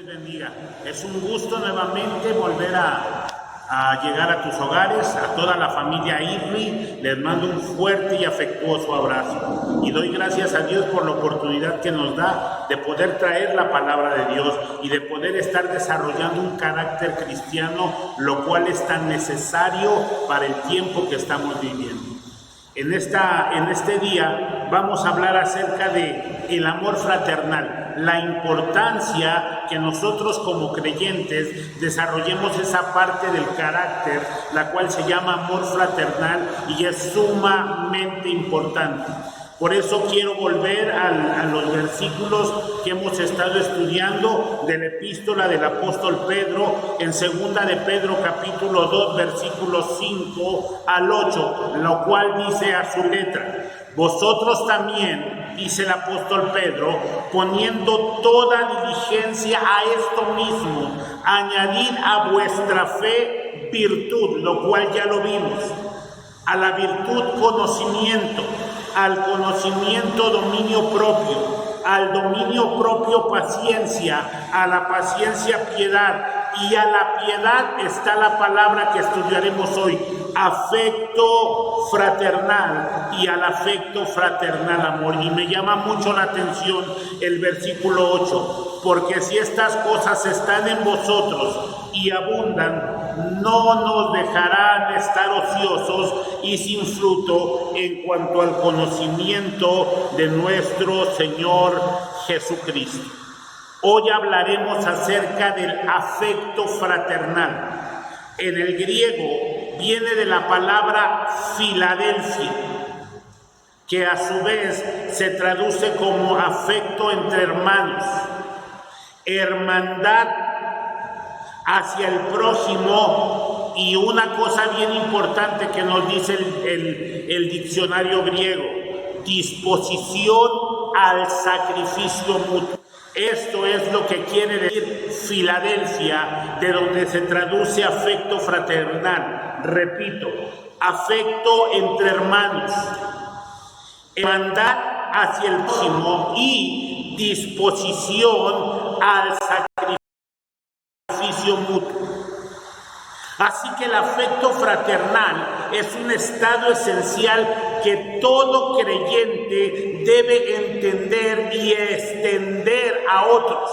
les bendiga. Es un gusto nuevamente volver a llegar a tus hogares, a toda la familia IRRI. Les mando un fuerte y afectuoso abrazo. Y doy gracias a Dios por la oportunidad que nos da de poder traer la palabra de Dios y de poder estar desarrollando un carácter cristiano, lo cual es tan necesario para el tiempo que estamos viviendo. En este día vamos a hablar acerca de el amor fraternal, la importancia que nosotros como creyentes desarrollemos esa parte del carácter, la cual se llama amor fraternal y es sumamente importante. Por eso quiero volver a los versículos que hemos estado estudiando de la epístola del apóstol Pedro, en 2 de Pedro capítulo 2, versículos 5 al 8, lo cual dice a su letra: vosotros también, dice el apóstol Pedro, poniendo toda diligencia a esto mismo, añadid a vuestra fe virtud, lo cual ya lo vimos, a la virtud conocimiento, al conocimiento dominio propio, al dominio propio paciencia, a la paciencia piedad, y a la piedad está la palabra que estudiaremos hoy, afecto fraternal, y al afecto fraternal amor. Y me llama mucho la atención el versículo 8, porque si estas cosas están en vosotros y abundan, no nos dejarán estar ociosos y sin fruto en cuanto al conocimiento de nuestro Señor Jesucristo. Hoy hablaremos acerca del afecto fraternal. En el griego viene de la palabra Filadelfia, que a su vez se traduce como afecto entre hermanos, hermandad hacia el prójimo, y una cosa bien importante que nos dice el diccionario griego: disposición al sacrificio mutuo. Esto es lo que quiere decir Filadelfia, de donde se traduce afecto fraternal. Repito, afecto entre hermanos, hermandad hacia el prójimo y disposición al sacrificio mutuo. Así que el afecto fraternal es un estado esencial que todo creyente debe entender y extender a otros.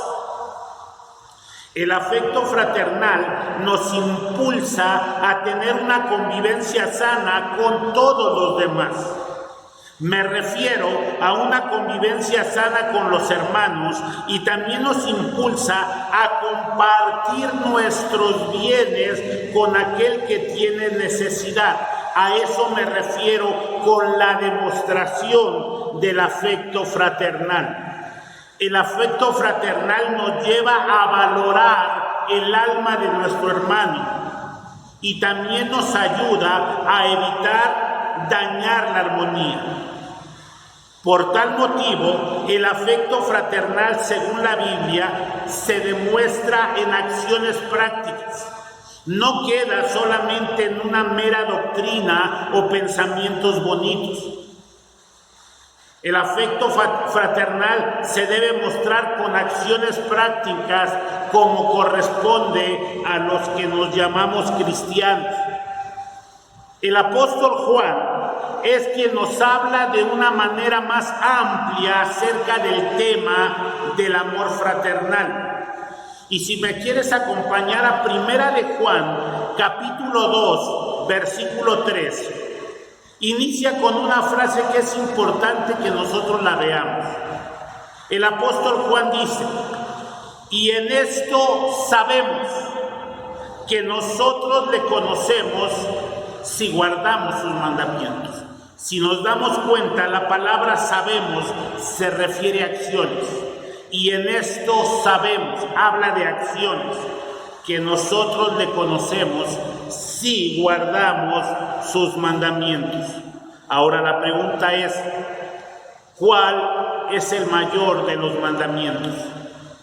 El afecto fraternal nos impulsa a tener una convivencia sana con todos los demás. Me refiero a una convivencia sana con los hermanos, y también nos impulsa a compartir nuestros bienes con aquel que tiene necesidad. A eso me refiero con la demostración del afecto fraternal. El afecto fraternal nos lleva a valorar el alma de nuestro hermano y también nos ayuda a evitar dañar la armonía. Por tal motivo, el afecto fraternal, según la Biblia, se demuestra en acciones prácticas. No queda solamente en una mera doctrina o pensamientos bonitos. El afecto fraternal se debe mostrar con acciones prácticas, como corresponde a los que nos llamamos cristianos. El apóstol Juan es quien nos habla de una manera más amplia acerca del tema del amor fraternal. Y si me quieres acompañar a 1 de Juan, capítulo 2, versículo 3, inicia con una frase que es importante que nosotros la veamos. El apóstol Juan dice: y en esto sabemos que nosotros le conocemos si guardamos sus mandamientos. Si nos damos cuenta, la palabra sabemos se refiere a acciones. Y en esto sabemos, habla de acciones, que nosotros le conocemos si guardamos sus mandamientos. Ahora la pregunta es: ¿cuál es el mayor de los mandamientos?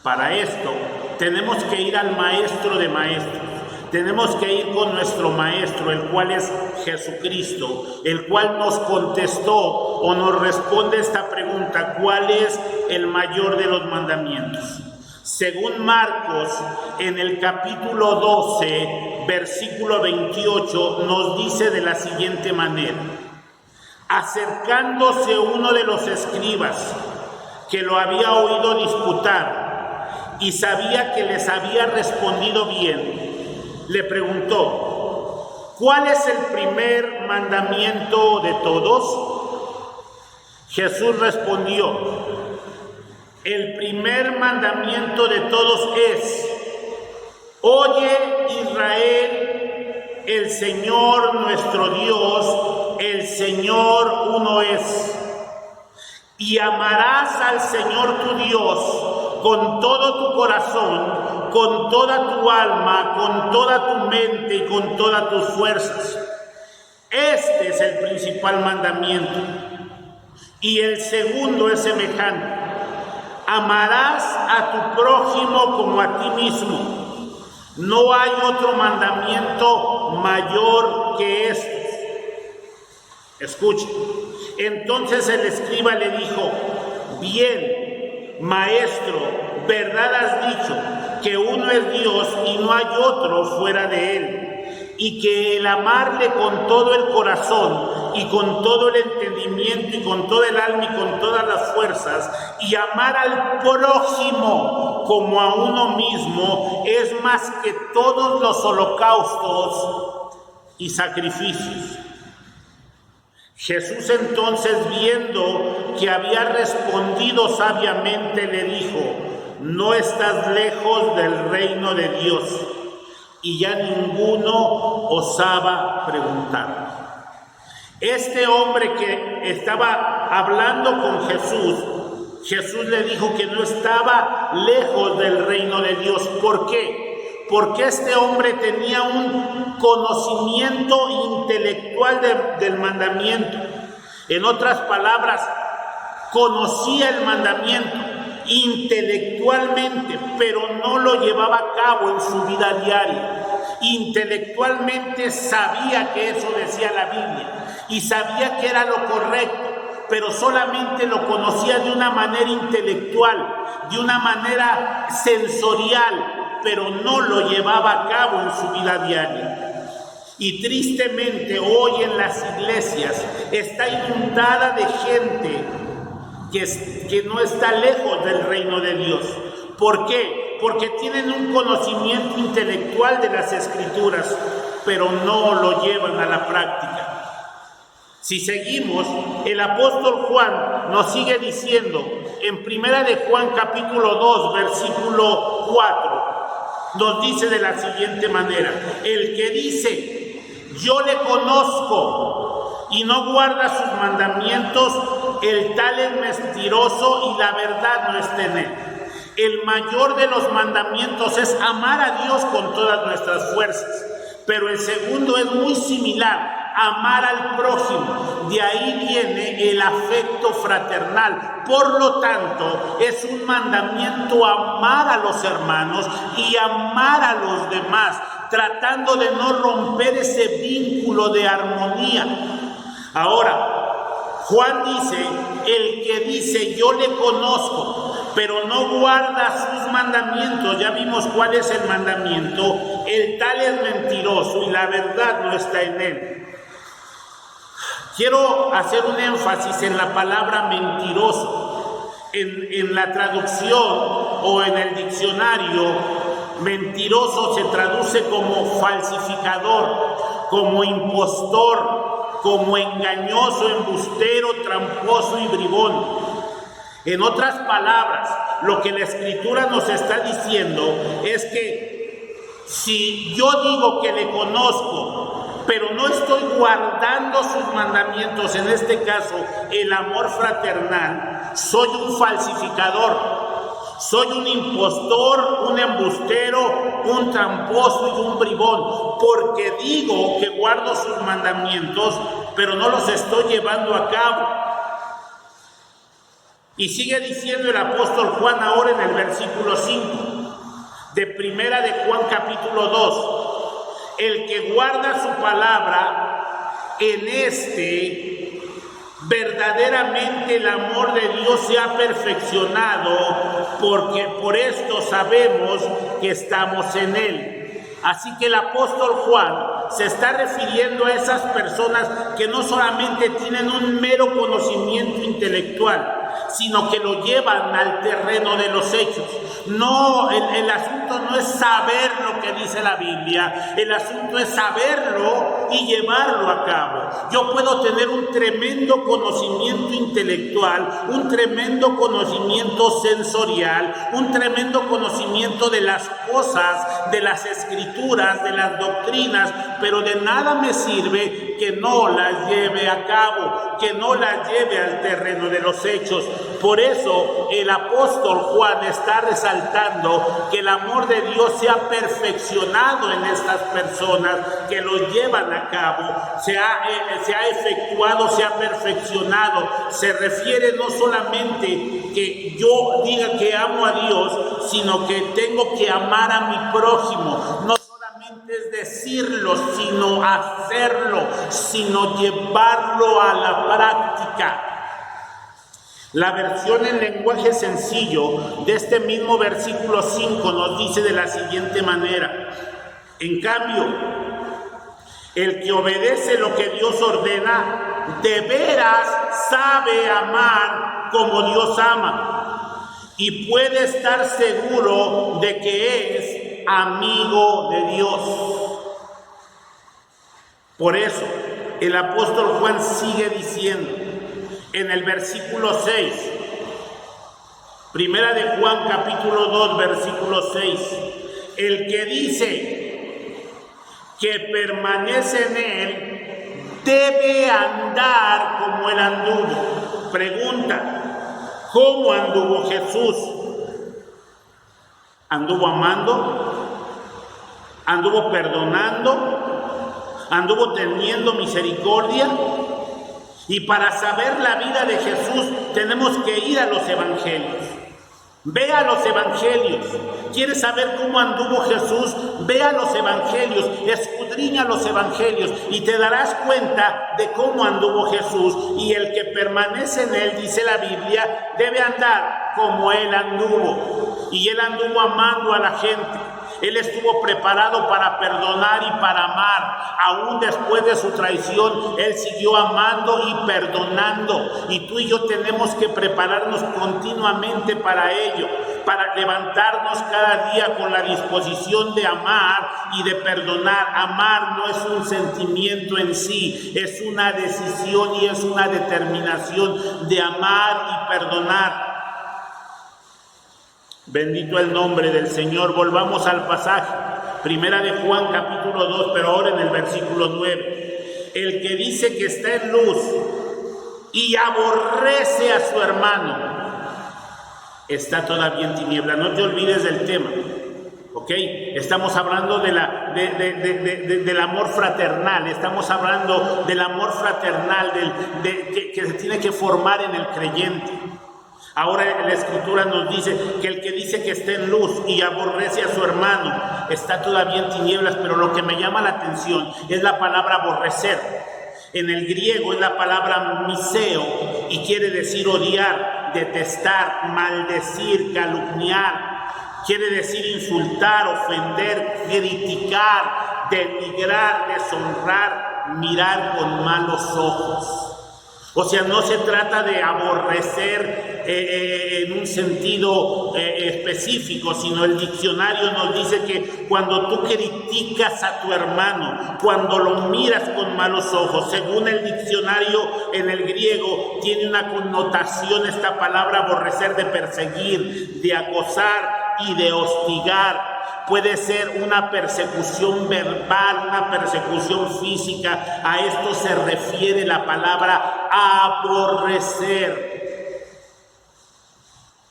Para esto tenemos que ir al maestro de maestros. Tenemos que ir con nuestro maestro, el cual es Jesucristo, el cual nos contestó o nos responde esta pregunta: ¿cuál es el mayor de los mandamientos? Según Marcos, en el capítulo 12, versículo 28, nos dice de la siguiente manera: acercándose uno de los escribas, que lo había oído disputar y sabía que les había respondido bien, le preguntó: ¿cuál es el primer mandamiento de todos? Jesús respondió: el primer mandamiento de todos es: oye, Israel, el Señor nuestro Dios, el Señor uno es. Y amarás al Señor tu Dios con todo tu corazón, con toda tu alma, con toda tu mente y con todas tus fuerzas. Este es el principal mandamiento. Y el segundo es semejante: amarás a tu prójimo como a ti mismo. No hay otro mandamiento mayor que estos. Escuchen. Entonces el escriba le dijo: bien, maestro, verdad has dicho, que uno es Dios y no hay otro fuera de él, y que el amarle con todo el corazón y con todo el entendimiento y con todo el alma y con todas las fuerzas, y amar al prójimo como a uno mismo, es más que todos los holocaustos y sacrificios. Jesús entonces, viendo que había respondido sabiamente, le dijo: no estás lejos del reino de Dios. Y ya ninguno osaba preguntar. Este hombre que estaba hablando con Jesús, Jesús le dijo que no estaba lejos del reino de Dios. ¿Por qué? Porque este hombre tenía un conocimiento intelectual del mandamiento. En otras palabras, conocía el mandamiento intelectualmente, pero no lo llevaba a cabo en su vida diaria. Intelectualmente sabía que eso decía la Biblia y sabía que era lo correcto, pero solamente lo conocía de una manera intelectual, de una manera sensorial, pero no lo llevaba a cabo en su vida diaria. Y tristemente hoy en las iglesias está inundada de gente que no está lejos del reino de Dios. ¿Por qué? Porque tienen un conocimiento intelectual de las Escrituras, pero no lo llevan a la práctica. Si seguimos, el apóstol Juan nos sigue diciendo en Primera de Juan capítulo 2, versículo 4, nos dice de la siguiente manera: el que dice yo le conozco y no guarda sus mandamientos, el tal es mentiroso y la verdad no está en él. El mayor de los mandamientos es amar a Dios con todas nuestras fuerzas, pero el segundo es muy similar: amar al prójimo. De ahí viene el afecto fraternal. Por lo tanto, es un mandamiento amar a los hermanos y amar a los demás, tratando de no romper ese vínculo de armonía. Ahora, Juan dice: el que dice yo le conozco, pero no guarda sus mandamientos. Ya vimos cuál es el mandamiento: el tal es mentiroso y la verdad no está en él. Quiero hacer un énfasis en la palabra mentiroso. En la traducción o en el diccionario, mentiroso se traduce como falsificador, como impostor, como engañoso, embustero, tramposo y bribón. En otras palabras, lo que la Escritura nos está diciendo es que si yo digo que le conozco, pero no estoy guardando sus mandamientos, en este caso el amor fraternal, soy un falsificador, soy un impostor, un embustero, un tramposo y un bribón, porque digo que guardo sus mandamientos, pero no los estoy llevando a cabo. Y sigue diciendo el apóstol Juan ahora en el versículo 5 de Primera de Juan capítulo 2: el que guarda su palabra, en este Verdaderamente el amor de Dios se ha perfeccionado, porque por esto sabemos que estamos en Él. Así que el apóstol Juan se está refiriendo a esas personas que no solamente tienen un mero conocimiento intelectual, sino que lo llevan al terreno de los hechos. No, el asunto no es saber lo que dice la Biblia, el asunto es saberlo y llevarlo a cabo. Yo puedo tener un tremendo conocimiento intelectual, un tremendo conocimiento sensorial, un tremendo conocimiento de las cosas, de las escrituras, de las doctrinas, pero de nada me sirve que no las lleve a cabo, que no las lleve al terreno de los hechos. Por eso el apóstol Juan está resaltando que el amor de Dios se ha perfeccionado en estas personas que lo llevan a cabo, se ha efectuado, se ha perfeccionado. Se refiere no solamente que yo diga que amo a Dios, sino que tengo que amar a mi prójimo. No es decirlo, sino hacerlo, sino llevarlo a la práctica. La versión en lenguaje sencillo de este mismo versículo 5 nos dice de la siguiente manera: en cambio, el que obedece lo que Dios ordena, de veras sabe amar como Dios ama, y puede estar seguro de que es amigo de Dios. Por eso el apóstol Juan sigue diciendo en el versículo 6, primera de Juan capítulo 2 versículo 6, el que dice que permanece en él debe andar como él anduvo. Pregunta: ¿cómo anduvo Jesús? ¿Anduvo amando? ¿Anduvo perdonando? ¿Anduvo teniendo misericordia? Y para saber la vida de Jesús tenemos que ir a los evangelios. Ve a los evangelios. ¿Quieres saber cómo anduvo Jesús? Ve a los evangelios, escudriña los evangelios y te darás cuenta de cómo anduvo Jesús. Y el que permanece en él, dice la Biblia, debe andar como él anduvo. Y él anduvo amando a la gente. Él estuvo preparado para perdonar y para amar. Aún después de su traición, él siguió amando y perdonando. Y tú y yo tenemos que prepararnos continuamente para ello, para levantarnos cada día con la disposición de amar y de perdonar. Amar no es un sentimiento en sí, es una decisión y es una determinación de amar y perdonar. Bendito el nombre del Señor. Volvamos al pasaje, primera de Juan capítulo 2, pero ahora en el versículo 9. El que dice que está en luz y aborrece a su hermano, está todavía en tiniebla. No te olvides del tema, ¿ok? Estamos hablando del amor fraternal, estamos hablando del amor fraternal que se tiene que formar en el creyente. Ahora la Escritura nos dice que el que dice que está en luz y aborrece a su hermano está todavía en tinieblas, pero lo que me llama la atención es la palabra aborrecer. En el griego es la palabra miseo y quiere decir odiar, detestar, maldecir, calumniar. Quiere decir insultar, ofender, criticar, denigrar, deshonrar, mirar con malos ojos. O sea, no se trata de aborrecer en un sentido específico, sino el diccionario nos dice que cuando tú criticas a tu hermano, cuando lo miras con malos ojos, según el diccionario en el griego, tiene una connotación esta palabra aborrecer de perseguir, de acosar y de hostigar. Puede ser una persecución verbal, una persecución física. A esto se refiere la palabra aborrecer.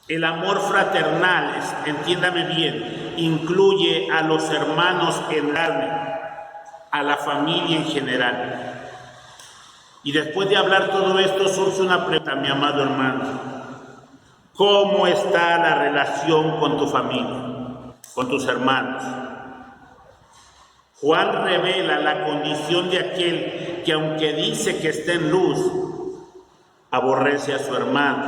El amor fraternal, entiéndame bien, incluye a los hermanos en carne, a la familia en general. Y después de hablar todo esto, surge una pregunta, mi amado hermano. ¿Cómo está la relación con tu familia, con tus hermanos? Juan revela la condición de aquel que, aunque dice que está en luz, aborrece a su hermano.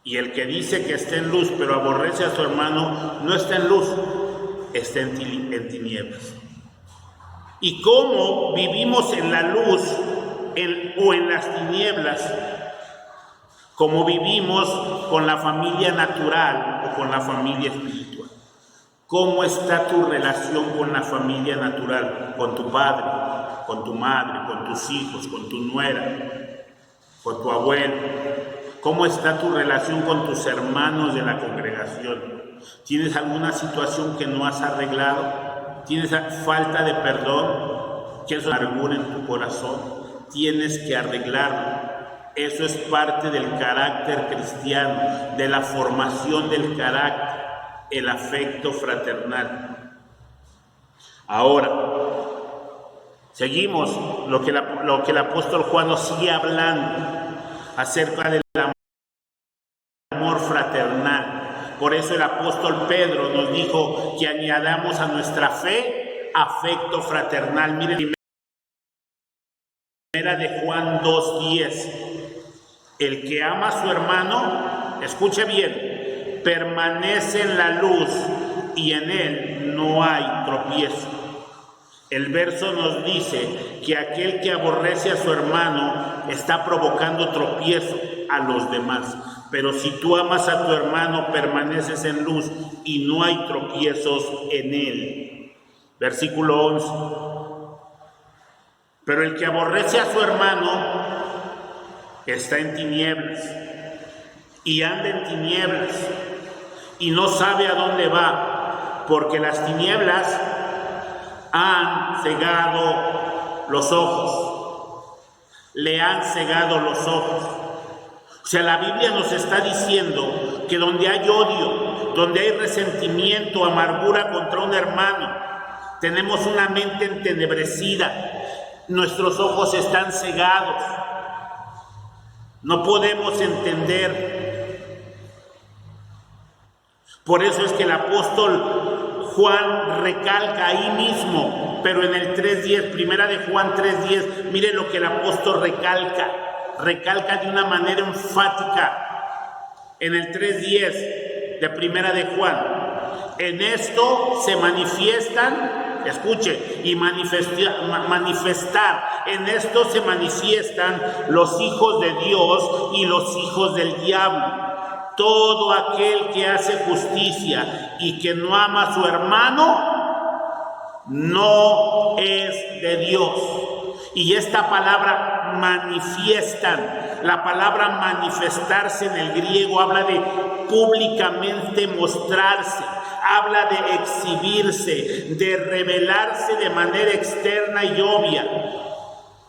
Y el que dice que está en luz, pero aborrece a su hermano, no está en luz, está en tinieblas. Y cómo vivimos en la luz o en las tinieblas, como vivimos con la familia natural o con la familia espiritual. ¿Cómo está tu relación con la familia natural? Con tu padre, con tu madre, con tus hijos, con tu nuera, con tu abuelo. ¿Cómo está tu relación con tus hermanos de la congregación? ¿Tienes alguna situación que no has arreglado? ¿Tienes falta de perdón? ¿Tienes amargura en tu corazón? Tienes que arreglarlo. Eso es parte del carácter cristiano, de la formación del carácter, el afecto fraternal. Ahora, seguimos lo que el apóstol Juan nos sigue hablando acerca del amor fraternal. Por eso el apóstol Pedro nos dijo que añadamos a nuestra fe afecto fraternal. Miren, primera de Juan 2:10. El que ama a su hermano, escuche bien, permanece en la luz y en él no hay tropiezo. El verso nos dice que aquel que aborrece a su hermano está provocando tropiezo a los demás. Pero si tú amas a tu hermano, permaneces en luz y no hay tropiezos en él. Versículo 11. Pero el que aborrece a su hermano está en tinieblas y anda en tinieblas y no sabe a dónde va, porque las tinieblas han cegado los ojos, le han cegado los ojos. O sea, la Biblia nos está diciendo que donde hay odio, donde hay resentimiento, amargura contra un hermano, tenemos una mente entenebrecida, nuestros ojos están cegados, no podemos entender. Por eso es que el apóstol Juan recalca ahí mismo, pero en el 3:10, primera de Juan 3:10, mire lo que el apóstol recalca de una manera enfática. En el 3:10 de primera de Juan, en esto se manifiestan, escuche, y manifestar, en esto se manifiestan los hijos de Dios y los hijos del diablo. Todo aquel que hace justicia y que no ama a su hermano, no es de Dios. Y esta palabra manifiestan, la palabra manifestarse en el griego habla de públicamente mostrarse, habla de exhibirse, de revelarse de manera externa y obvia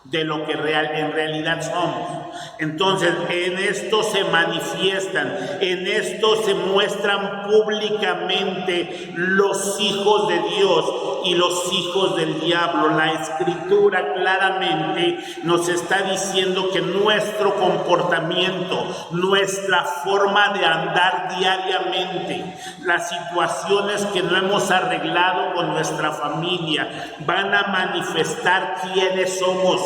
de lo que en realidad somos. Entonces, en esto se manifiestan, en esto se muestran públicamente los hijos de Dios y los hijos del diablo. La Escritura claramente nos está diciendo que nuestro comportamiento, nuestra forma de andar diariamente, las situaciones que no hemos arreglado con nuestra familia, van a manifestar quiénes somos,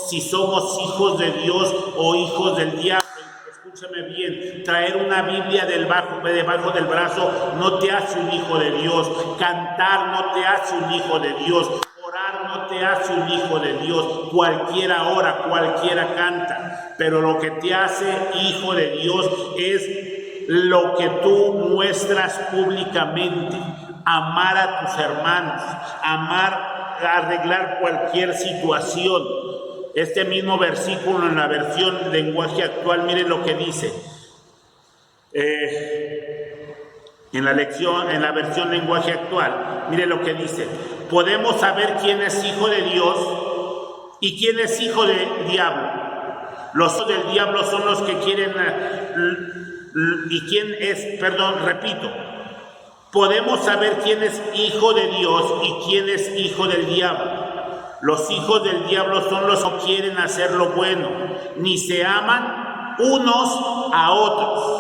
si somos hijos de Dios o hijos del diablo. Escúchame bien, traer una Biblia debajo del brazo no te hace un hijo de Dios, cantar no te hace un hijo de Dios, orar no te hace un hijo de Dios. Cualquiera ora, cualquiera canta, pero lo que te hace hijo de Dios es lo que tú muestras públicamente, amar a tus hermanos, arreglar cualquier situación. Este mismo versículo en la versión lenguaje actual, miren lo que dice. En la versión lenguaje actual, miren lo que dice. Podemos saber quién es hijo de Dios y quién es hijo del diablo. Los hijos del diablo son los que quieren, podemos saber quién es hijo de Dios y quién es hijo del diablo. Los hijos del diablo son los que no quieren hacer lo bueno, ni se aman unos a otros.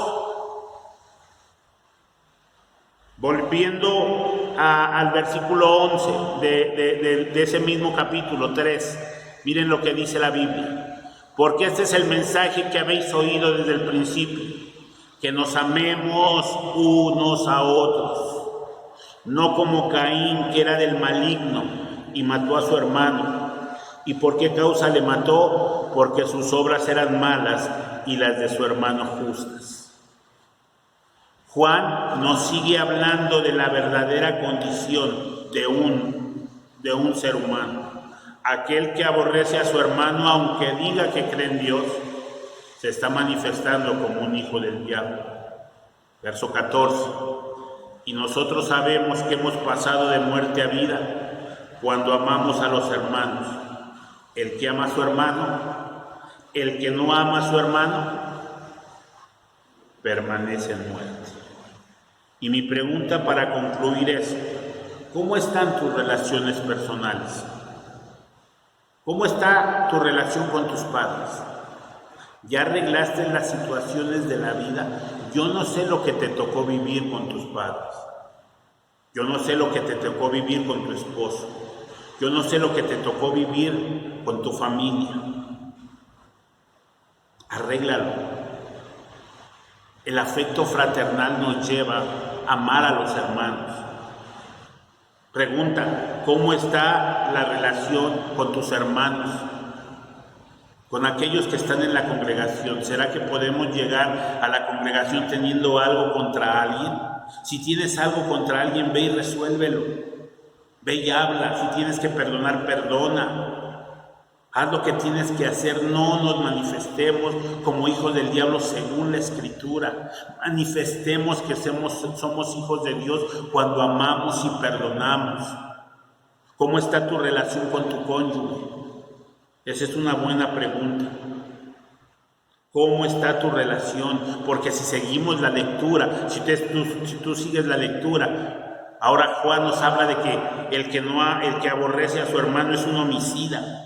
Volviendo al versículo 11 de ese mismo capítulo 3, miren lo que dice la Biblia. porque este es el mensaje que habéis oído desde el principio, que nos amemos unos a otros, no como Caín, que era del maligno y mató a su hermano. ¿Y por qué causa le mató? Porque sus obras eran malas y las de su hermano justas. Juan nos sigue hablando de la verdadera condición de un ser humano. Aquel que aborrece a su hermano, aunque diga que cree en Dios, se está manifestando como un hijo del diablo. Verso 14. Y nosotros sabemos que hemos pasado de muerte a vida cuando amamos a los hermanos. El que ama a su hermano, el que no ama a su hermano, permanece en muerte. Y mi pregunta para concluir es, ¿cómo están tus relaciones personales? ¿Cómo está tu relación con tus padres? ¿Ya arreglaste las situaciones de la vida? Yo no sé lo que te tocó vivir con tus padres. Yo no sé lo que te tocó vivir con tu esposo. Yo no sé lo que te tocó vivir con tu familia. Arréglalo. El afecto fraternal nos lleva a amar a los hermanos. Pregunta, ¿cómo está la relación con tus hermanos? Con aquellos que están en la congregación. ¿Será que podemos llegar a la congregación teniendo algo contra alguien? Si tienes algo contra alguien, ve y resuélvelo. Ve y habla. Si tienes que perdonar, perdona. Haz lo que tienes que hacer. No nos manifestemos como hijos del diablo según la Escritura. Manifestemos que somos hijos de Dios cuando amamos y perdonamos. ¿Cómo está tu relación con tu cónyuge? Esa es una buena pregunta. ¿Cómo está tu relación? Porque si seguimos la lectura, si tú sigues la lectura, ahora Juan nos habla de que el que aborrece a su hermano es un homicida.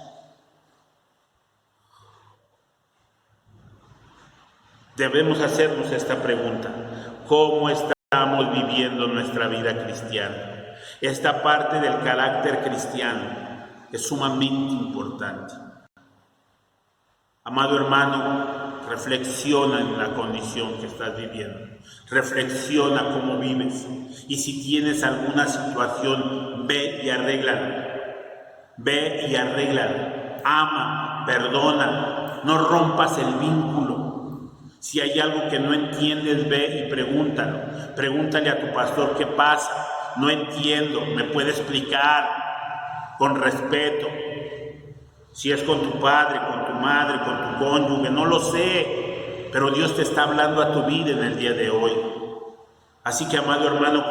Debemos hacernos esta pregunta. ¿Cómo estamos viviendo nuestra vida cristiana? Esta parte del carácter cristiano es sumamente importante. Amado hermano, reflexiona en la condición que estás viviendo. Reflexiona cómo vives. Y si tienes alguna situación, ve y arréglala. Ve y arréglala. Ama, perdona. No rompas el vínculo. Si hay algo que no entiendes, ve y pregúntalo. Pregúntale a tu pastor qué pasa. No entiendo, ¿me puede explicar? Con respeto. Si es con tu padre, con tu madre, con tu cónyuge, no lo sé, pero Dios te está hablando a tu vida en el día de hoy. Así que, amado hermano,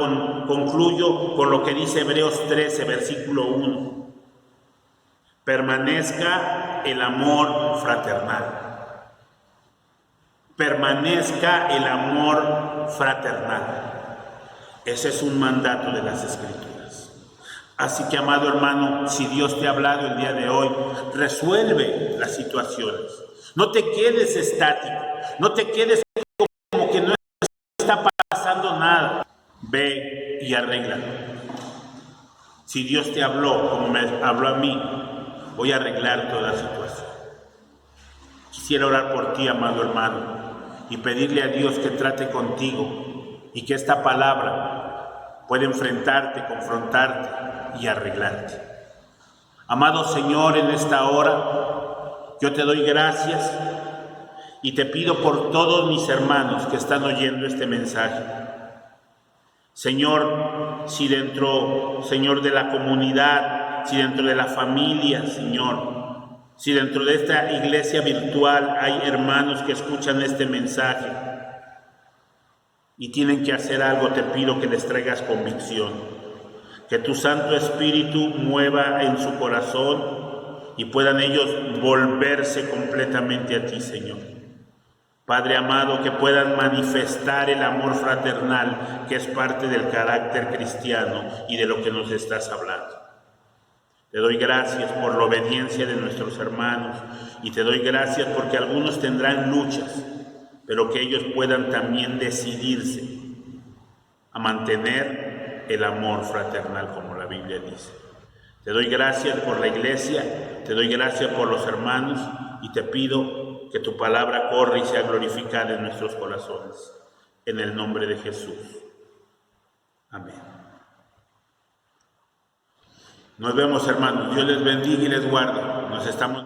concluyo con lo que dice Hebreos 13, versículo 1. Permanezca el amor fraternal. Permanezca el amor fraternal. Ese es un mandato de las Escrituras. Así que, amado hermano, si Dios te ha hablado el día de hoy, resuelve las situaciones. No te quedes estático, no te quedes como que no está pasando nada. Ve y arréglalo. Si Dios te habló como me habló a mí, voy a arreglar toda la situación. Quisiera orar por ti, amado hermano, y pedirle a Dios que trate contigo y que esta palabra pueda enfrentarte, confrontarte y arreglarte. Amado Señor, en esta hora yo te doy gracias y te pido por todos mis hermanos que están oyendo este mensaje. Señor, si dentro, Señor, de la comunidad, si dentro de la familia, Señor, si dentro de esta iglesia virtual hay hermanos que escuchan este mensaje y tienen que hacer algo, te pido que les traigas convicción, que tu Santo Espíritu mueva en su corazón y puedan ellos volverse completamente a ti, Señor. Padre amado, que puedan manifestar el amor fraternal que es parte del carácter cristiano y de lo que nos estás hablando. Te doy gracias por la obediencia de nuestros hermanos y te doy gracias porque algunos tendrán luchas, pero que ellos puedan también decidirse a mantener el amor fraternal como la Biblia dice. Te doy gracias por la iglesia, te doy gracias por los hermanos y te pido que tu palabra corra y sea glorificada en nuestros corazones. En el nombre de Jesús. Amén. Nos vemos, hermanos. Dios les bendiga y les guarde. Nos estamos